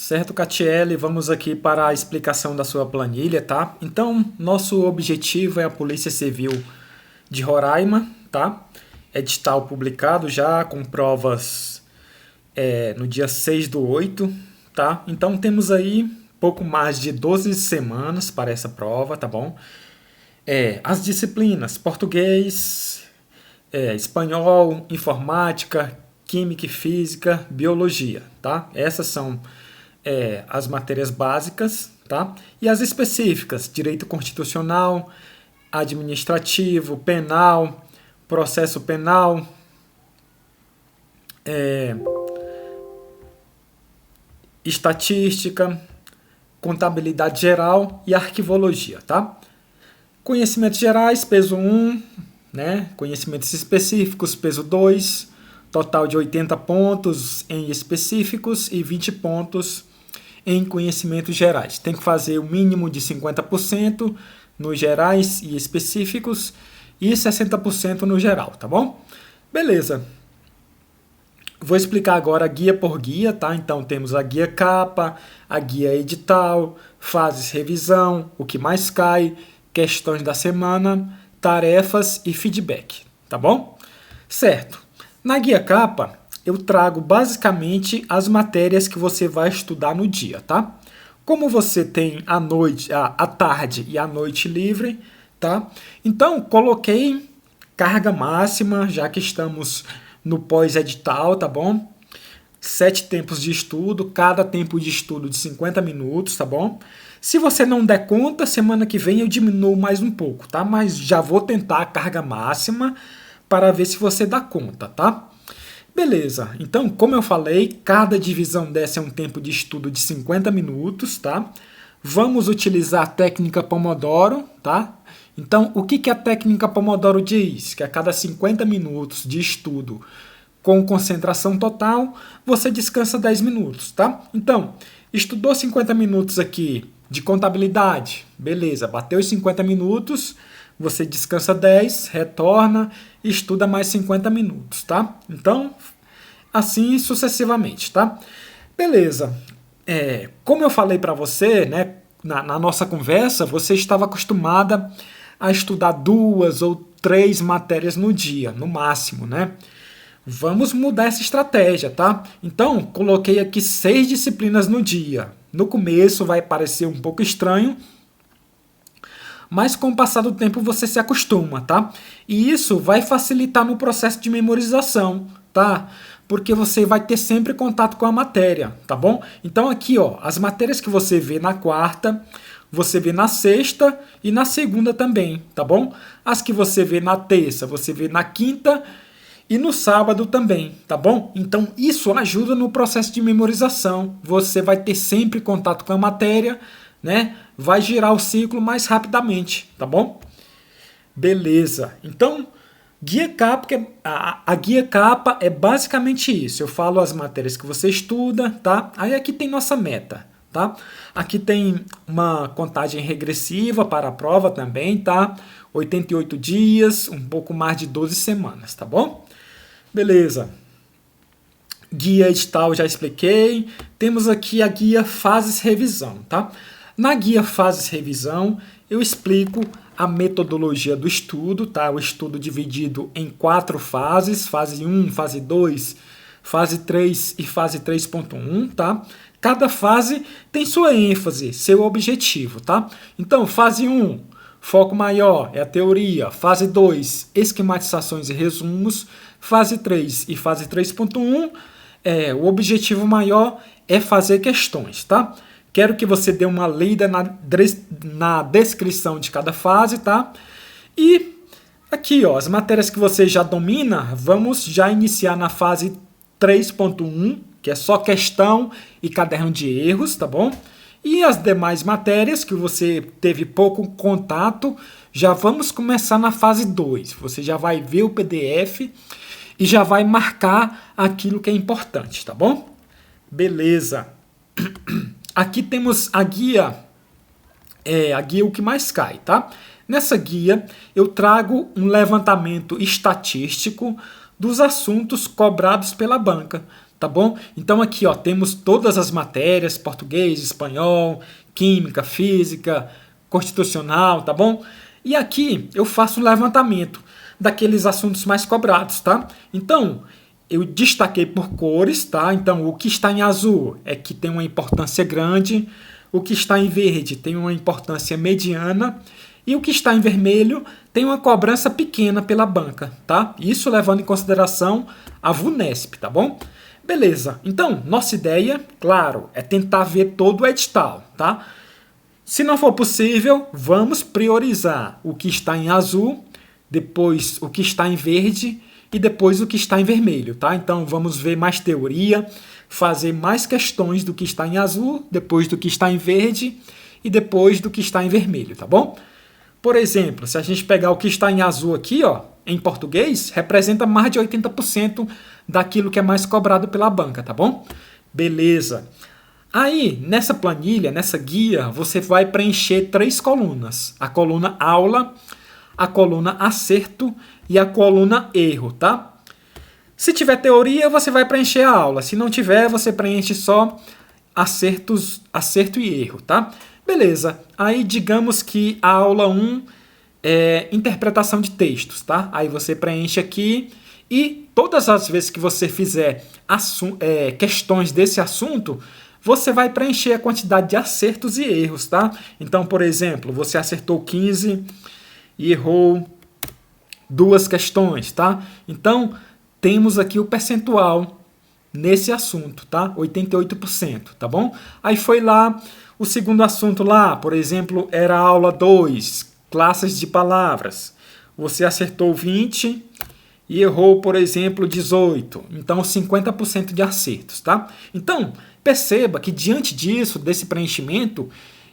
Certo, Catiele, vamos aqui para a explicação da sua planilha, tá? Então, nosso objetivo é a Polícia Civil de Roraima, tá? Edital publicado já com provas no dia 6/8, tá? Então, temos aí pouco mais de 12 semanas para essa prova, tá bom? As disciplinas português, espanhol, informática, química e física, biologia, tá? Essas são as matérias básicas, tá? E as específicas, direito constitucional, administrativo, penal, processo penal, estatística, contabilidade geral e arquivologia, tá? Conhecimentos gerais, peso 1, né? Conhecimentos específicos, peso 2, total de 80 pontos em específicos e 20 pontos em conhecimentos gerais. Tem que fazer o mínimo de 50% nos gerais e específicos e 60% no geral, tá bom? Beleza. Vou explicar agora guia por guia, tá? Então temos a guia capa, a guia edital, fases revisão, o que mais cai, questões da semana, tarefas e feedback, tá bom? Certo. Na guia capa, eu trago basicamente as matérias que você vai estudar no dia, tá? Como você tem a tarde e a noite livre, tá? Então, coloquei carga máxima, já que estamos no pós-edital, tá bom? 7 tempos de estudo, cada tempo de estudo de 50 minutos, tá bom? Se você não der conta, semana que vem eu diminuo mais um pouco, tá? Mas já vou tentar a carga máxima para ver se você dá conta, tá? Beleza, então, como eu falei, cada divisão dessa é um tempo de estudo de 50 minutos, tá? Vamos utilizar a técnica Pomodoro, tá? Então, o que a técnica Pomodoro diz? Que a cada 50 minutos de estudo com concentração total, você descansa 10 minutos, tá? Então, estudou 50 minutos aqui de contabilidade, beleza, bateu os 50 minutos, você descansa 10, retorna e estuda mais 50 minutos, tá? Então, assim sucessivamente, tá? Beleza. Como eu falei para você, né, na nossa conversa, você estava acostumada a estudar 2 ou 3 matérias no dia, no máximo, né? Vamos mudar essa estratégia, tá? Então, coloquei aqui 6 disciplinas no dia. No começo vai parecer um pouco estranho, mas com o passar do tempo você se acostuma, tá? E isso vai facilitar no processo de memorização, tá? Porque você vai ter sempre contato com a matéria, tá bom? Então aqui, ó, as matérias que você vê na quarta, você vê na sexta e na segunda também, tá bom? As que você vê na terça, você vê na quinta e no sábado também, tá bom? Então isso ajuda no processo de memorização. Você vai ter sempre contato com a matéria, né? Vai girar o ciclo mais rapidamente, tá bom? Beleza. Então, guia capa, a guia capa é basicamente isso. Eu falo as matérias que você estuda, tá? Aí aqui tem nossa meta, tá? Aqui tem uma contagem regressiva para a prova também, tá? 88 dias, um pouco mais de 12 semanas, tá bom? Beleza. Guia edital já expliquei. Temos aqui a guia fases revisão, tá? Na guia fases revisão, eu explico a metodologia do estudo, tá? O estudo dividido em 4 fases, fase 1, fase 2, fase 3 e fase 3.1, tá? Cada fase tem sua ênfase, seu objetivo, tá? Então, fase 1, foco maior é a teoria, fase 2, esquematizações e resumos, fase 3 e fase 3.1, o objetivo maior é fazer questões, tá? Quero que você dê uma lida na descrição de cada fase, tá? E aqui, ó, as matérias que você já domina, vamos já iniciar na fase 3.1, que é só questão e caderno de erros, tá bom? E as demais matérias que você teve pouco contato, já vamos começar na fase 2. Você já vai ver o PDF e já vai marcar aquilo que é importante, tá bom? Beleza. Aqui temos a guia o que mais cai, tá? Nessa guia eu trago um levantamento estatístico dos assuntos cobrados pela banca, tá bom? Então aqui, ó, temos todas as matérias, português, espanhol, química, física, constitucional, tá bom? E aqui eu faço um levantamento daqueles assuntos mais cobrados, tá? Então, eu destaquei por cores, tá? Então, o que está em azul é que tem uma importância grande, o que está em verde tem uma importância mediana e o que está em vermelho tem uma cobrança pequena pela banca, tá? Isso levando em consideração a VUNESP, tá bom? Beleza. Então, nossa ideia, claro, é tentar ver todo o edital, tá? Se não for possível, vamos priorizar o que está em azul, depois o que está em verde e depois o que está em vermelho, tá? Então vamos ver mais teoria, fazer mais questões do que está em azul, depois do que está em verde e depois do que está em vermelho, tá bom? Por exemplo, se a gente pegar o que está em azul aqui, ó, em português, representa mais de 80% daquilo que é mais cobrado pela banca, tá bom? Beleza. Aí, nessa planilha, nessa guia, você vai preencher 3 colunas. A coluna aula, a coluna acerto e a coluna erro, tá? Se tiver teoria, você vai preencher a aula. Se não tiver, você preenche só acerto e erro, tá? Beleza. Aí, digamos que a aula 1 é interpretação de textos, tá? Aí você preenche aqui e todas as vezes que você fizer questões desse assunto, você vai preencher a quantidade de acertos e erros, tá? Então, por exemplo, você acertou 15 e errou 2 questões, tá? Então, temos aqui o percentual nesse assunto, tá? 88%, tá bom? Aí foi lá o segundo assunto lá, por exemplo, era a aula 2, classes de palavras. Você acertou 20 e errou, por exemplo, 18. Então, 50% de acertos, tá? Então, perceba que diante disso, desse preenchimento,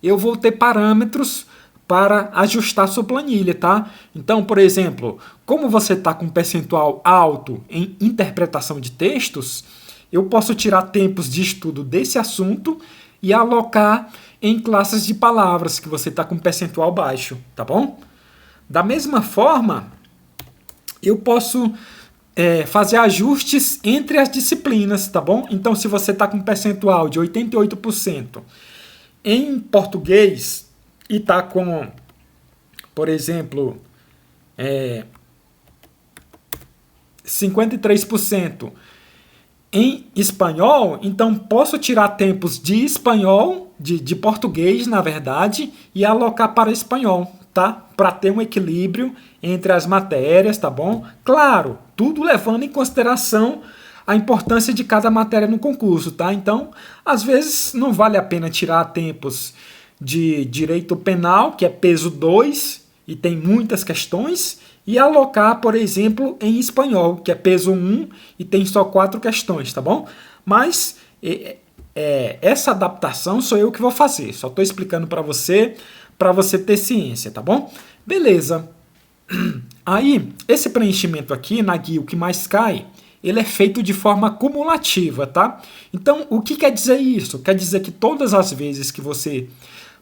eu vou ter parâmetros para ajustar sua planilha, tá? Então, por exemplo, como você está com um percentual alto em interpretação de textos, eu posso tirar tempos de estudo desse assunto e alocar em classes de palavras que você está com um percentual baixo, tá bom? Da mesma forma, eu posso fazer ajustes entre as disciplinas, tá bom? Então, se você está com um percentual de 88% em português e está com, por exemplo, 53% em espanhol, então posso tirar tempos de espanhol, de português, na verdade, e alocar para espanhol, tá? Para ter um equilíbrio entre as matérias, tá bom? Claro, tudo levando em consideração a importância de cada matéria no concurso, tá? Então, às vezes não vale a pena tirar tempos de direito penal, que é peso 2 e tem muitas questões, e alocar, por exemplo, em espanhol, que é peso 1 e tem só 4 questões, tá bom? Mas essa adaptação sou eu que vou fazer, só estou explicando para você ter ciência, tá bom? Beleza. Aí, esse preenchimento aqui na guia, o que mais cai, ele é feito de forma cumulativa, tá? Então, o que quer dizer isso? Quer dizer que todas as vezes que você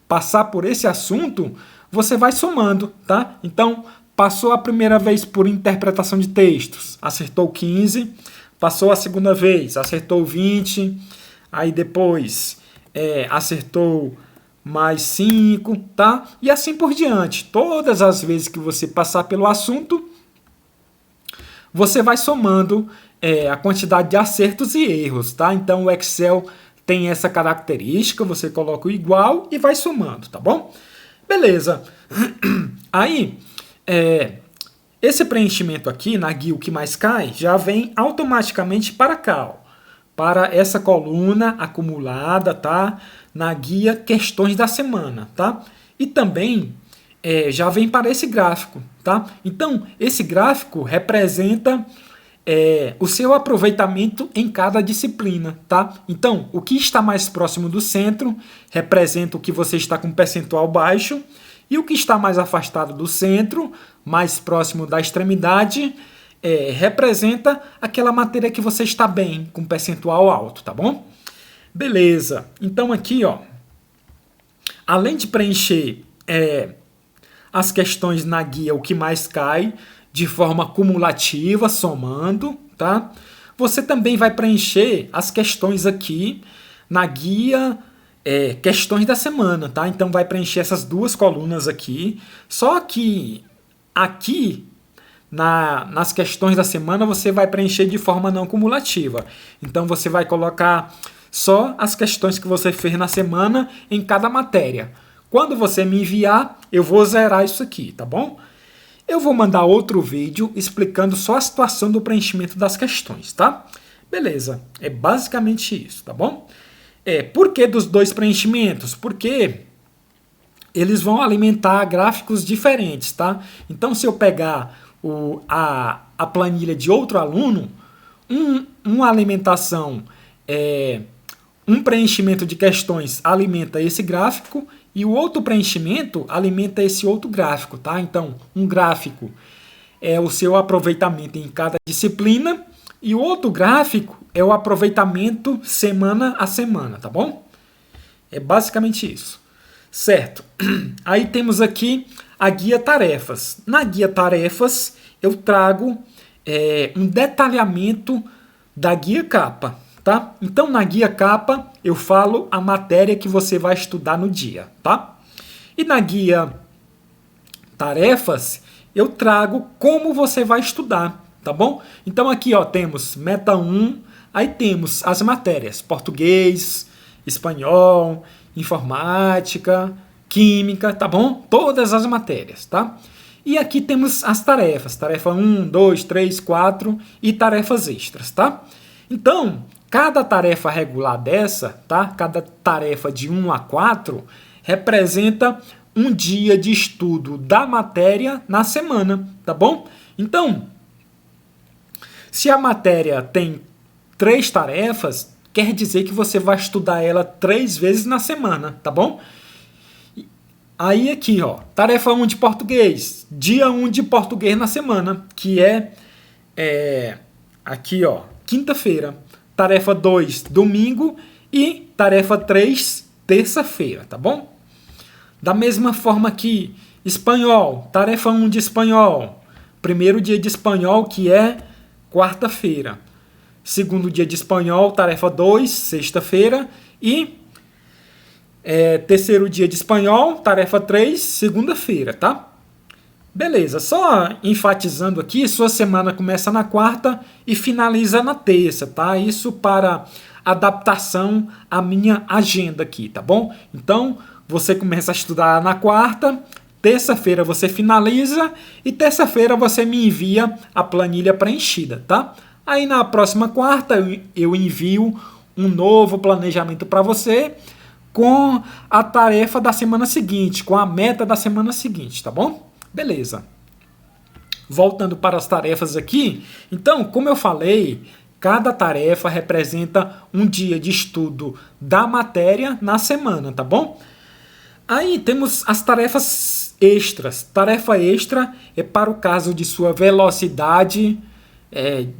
passar por esse assunto, você vai somando, tá? Então, passou a primeira vez por interpretação de textos, acertou 15, passou a segunda vez, acertou 20, aí depois acertou mais 5, tá? E assim por diante. Todas as vezes que você passar pelo assunto, você vai somando a quantidade de acertos e erros, tá? Então o Excel tem essa característica, você coloca o igual e vai somando, tá bom? Beleza. Aí, esse preenchimento aqui, na guia o que mais cai, já vem automaticamente para cá, ó, para essa coluna acumulada, tá? Na guia questões da semana, tá? E também já vem para esse gráfico, tá? Então, esse gráfico representa o seu aproveitamento em cada disciplina, tá? Então, o que está mais próximo do centro representa o que você está com percentual baixo, e o que está mais afastado do centro, mais próximo da extremidade, representa aquela matéria que você está bem, com percentual alto, tá bom? Beleza. Então aqui, ó, além de preencher as questões na guia, o que mais cai, de forma cumulativa, somando, tá? Você também vai preencher as questões aqui na guia questões da semana, tá? Então vai preencher essas duas colunas aqui. Só que aqui nas questões da semana você vai preencher de forma não cumulativa. Então você vai colocar só as questões que você fez na semana em cada matéria. Quando você me enviar, eu vou zerar isso aqui, tá bom? Eu vou mandar outro vídeo explicando só a situação do preenchimento das questões, tá? Beleza, é basicamente isso, tá bom? Por que dos dois preenchimentos? Porque eles vão alimentar gráficos diferentes, tá? Então, se eu pegar a planilha de outro aluno, uma alimentação, um preenchimento de questões alimenta esse gráfico e o outro preenchimento alimenta esse outro gráfico, tá? Então, um gráfico é o seu aproveitamento em cada disciplina e o outro gráfico é o aproveitamento semana a semana, tá bom? É basicamente isso, certo? Aí temos aqui a guia tarefas. Na guia tarefas eu trago um detalhamento da guia capa, tá? Então na guia capa eu falo a matéria que você vai estudar no dia, tá? E na guia tarefas eu trago como você vai estudar, tá bom? Então aqui ó, temos meta 1, aí temos as matérias português, espanhol, informática, química, tá bom? Todas as matérias, tá? E aqui temos as tarefas, tarefa 1, 2, 3, 4 e tarefas extras, tá? Então, cada tarefa regular dessa, tá? Cada tarefa de 1 a 4 representa um dia de estudo da matéria na semana, tá bom? Então, se a matéria tem 3 tarefas, quer dizer que você vai estudar ela 3 vezes na semana, tá bom? Aí aqui, ó, tarefa 1 de português, dia 1 de português na semana, que aqui, ó, quinta-feira. Tarefa 2, domingo e tarefa 3, terça-feira, tá bom? Da mesma forma que espanhol, tarefa 1 de espanhol, primeiro dia de espanhol, que é quarta-feira. Segundo dia de espanhol, tarefa 2, sexta-feira. E terceiro dia de espanhol, tarefa 3, segunda-feira, tá? Beleza, só enfatizando aqui, sua semana começa na quarta e finaliza na terça, tá? Isso para adaptação à minha agenda aqui, tá bom? Então, você começa a estudar na quarta, terça-feira você finaliza e terça-feira você me envia a planilha preenchida, tá? Aí na próxima quarta eu envio um novo planejamento para você com a tarefa da semana seguinte, com a meta da semana seguinte, tá bom? Beleza. Voltando para as tarefas aqui, então, como eu falei, cada tarefa representa um dia de estudo da matéria na semana, tá bom? Aí temos as tarefas extras. Tarefa extra é para o caso de sua velocidade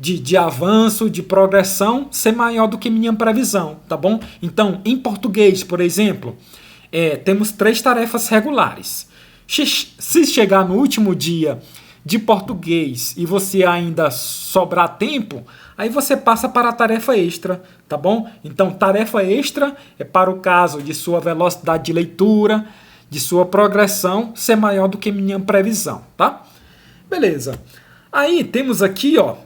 de avanço, de progressão, ser maior do que minha previsão, tá bom? Então, em português, por exemplo, temos 3 tarefas regulares. Se chegar no último dia de português e você ainda sobrar tempo, aí você passa para a tarefa extra, tá bom? Então, tarefa extra é para o caso de sua velocidade de leitura, de sua progressão ser maior do que minha previsão, tá? Beleza. Aí temos aqui, ó,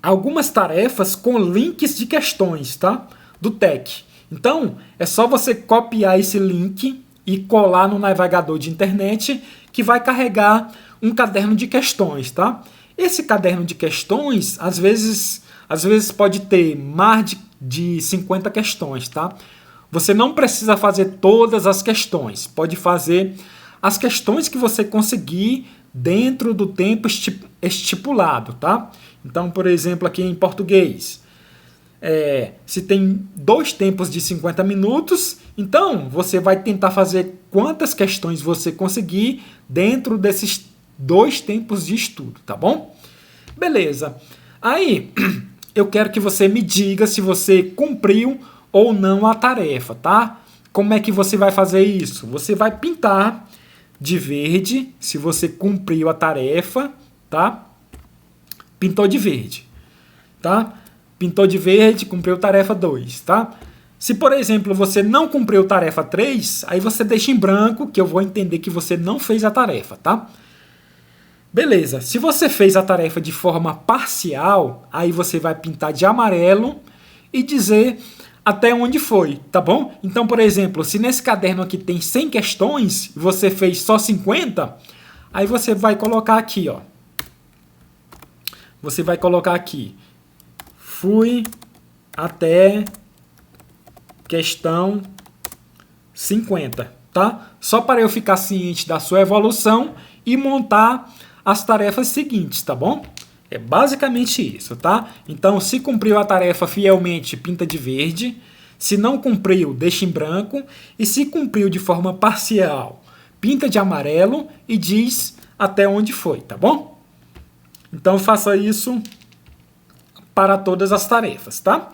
algumas tarefas com links de questões, tá? Do TEC. Então, é só você copiar esse link e colar no navegador de internet que vai carregar um caderno de questões, tá? Esse caderno de questões, às vezes pode ter mais de 50 questões, tá? Você não precisa fazer todas as questões, pode fazer as questões que você conseguir dentro do tempo estipulado, tá? Então, por exemplo, aqui em português, se tem 2 tempos de 50 minutos, então você vai tentar fazer quantas questões você conseguir dentro desses 2 tempos de estudo, tá bom? Beleza. Aí, eu quero que você me diga se você cumpriu ou não a tarefa, tá? Como é que você vai fazer isso? Você vai pintar de verde se você cumpriu a tarefa, tá? Pintou de verde. tá? Pintou de verde, cumpriu tarefa 2, tá? Se, por exemplo, você não cumpriu tarefa 3, aí você deixa em branco, que eu vou entender que você não fez a tarefa, tá? Beleza, se você fez a tarefa de forma parcial, aí você vai pintar de amarelo e dizer até onde foi, tá bom? Então, por exemplo, se nesse caderno aqui tem 100 questões, você fez só 50, aí você vai colocar aqui, ó. Você vai colocar aqui, fui até questão 50, tá? Só para eu ficar ciente da sua evolução e montar as tarefas seguintes, tá bom? É basicamente isso, tá? Então, se cumpriu a tarefa fielmente, pinta de verde. Se não cumpriu, deixa em branco. E se cumpriu de forma parcial, pinta de amarelo e diz até onde foi, tá bom? Então, faça isso para todas as tarefas, tá?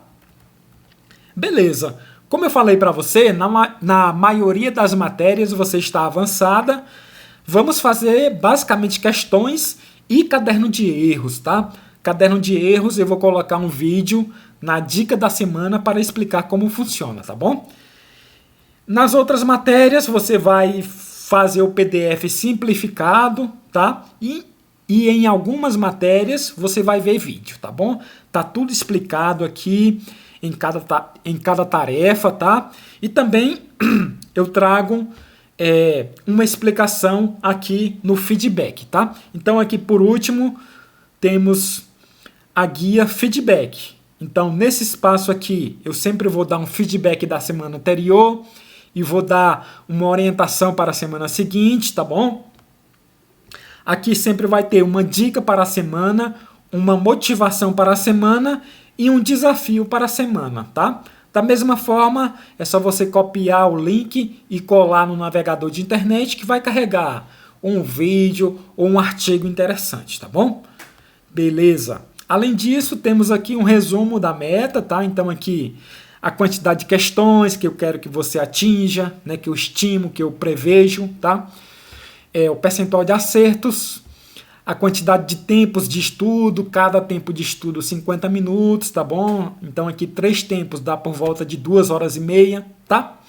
Beleza. Como eu falei para você, na maioria das matérias você está avançada. Vamos fazer basicamente questões e caderno de erros, tá? Caderno de erros eu vou colocar um vídeo na dica da semana para explicar como funciona, tá bom? Nas outras matérias você vai fazer o PDF simplificado, tá? E em algumas matérias você vai ver vídeo, tá bom? Tá tudo explicado aqui em cada tarefa, tá? E também eu trago uma explicação aqui no feedback, tá? Então aqui por último temos a guia feedback. Então nesse espaço aqui eu sempre vou dar um feedback da semana anterior e vou dar uma orientação para a semana seguinte, tá bom? Aqui sempre vai ter uma dica para a semana, uma motivação para a semana e um desafio para a semana, tá? Da mesma forma, é só você copiar o link e colar no navegador de internet que vai carregar um vídeo ou um artigo interessante, tá bom? Beleza. Além disso, temos aqui um resumo da meta, tá? Então aqui a quantidade de questões que eu quero que você atinja, né? Que eu estimo, que eu prevejo, tá? O percentual de acertos, a quantidade de tempos de estudo, cada tempo de estudo 50 minutos, tá bom? Então aqui 3 tempos dá por volta de 2 horas e meia, tá?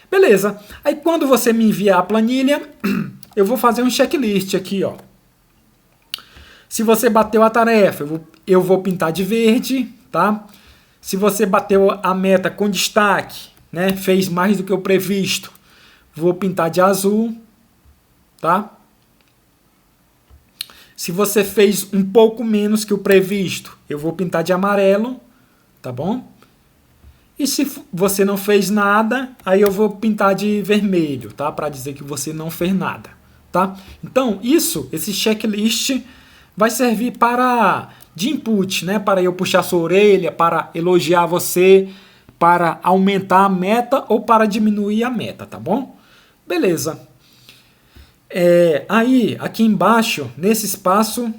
Beleza. Aí quando você me enviar a planilha, eu vou fazer um checklist aqui, ó. Se você bateu a tarefa, eu vou pintar de verde, tá? Se você bateu a meta com destaque, né? Fez mais do que o previsto, vou pintar de azul, tá? Se você fez um pouco menos que o previsto, eu vou pintar de amarelo, tá bom? E se você não fez nada, aí eu vou pintar de vermelho, tá? Para dizer que você não fez nada, tá? Então, esse checklist vai servir de input, né? Para eu puxar sua orelha, para elogiar você, para aumentar a meta ou para diminuir a meta, tá bom? Beleza. Aí, aqui embaixo, nesse espaço,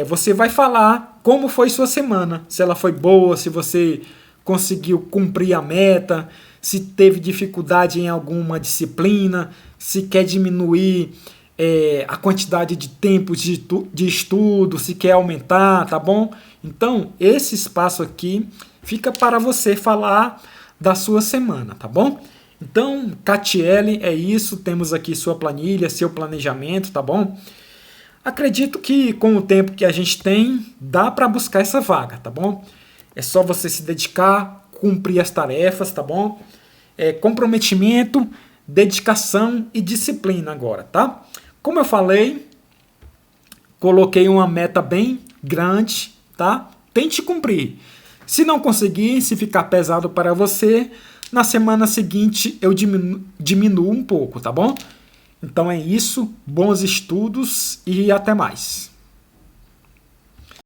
você vai falar como foi sua semana. Se ela foi boa, se você conseguiu cumprir a meta, se teve dificuldade em alguma disciplina, se quer diminuir a quantidade de tempos de estudo, se quer aumentar, tá bom? Então, esse espaço aqui fica para você falar da sua semana, tá bom? Então, Catiele, é isso, temos aqui sua planilha, seu planejamento, tá bom? Acredito que com o tempo que a gente tem, dá para buscar essa vaga, tá bom? É só você se dedicar, cumprir as tarefas, tá bom? Comprometimento, dedicação e disciplina agora, tá? Como eu falei, coloquei uma meta bem grande, tá? Tente cumprir. Se não conseguir, se ficar pesado para você, na semana seguinte eu diminuo um pouco, tá bom? Então é isso, bons estudos e até mais.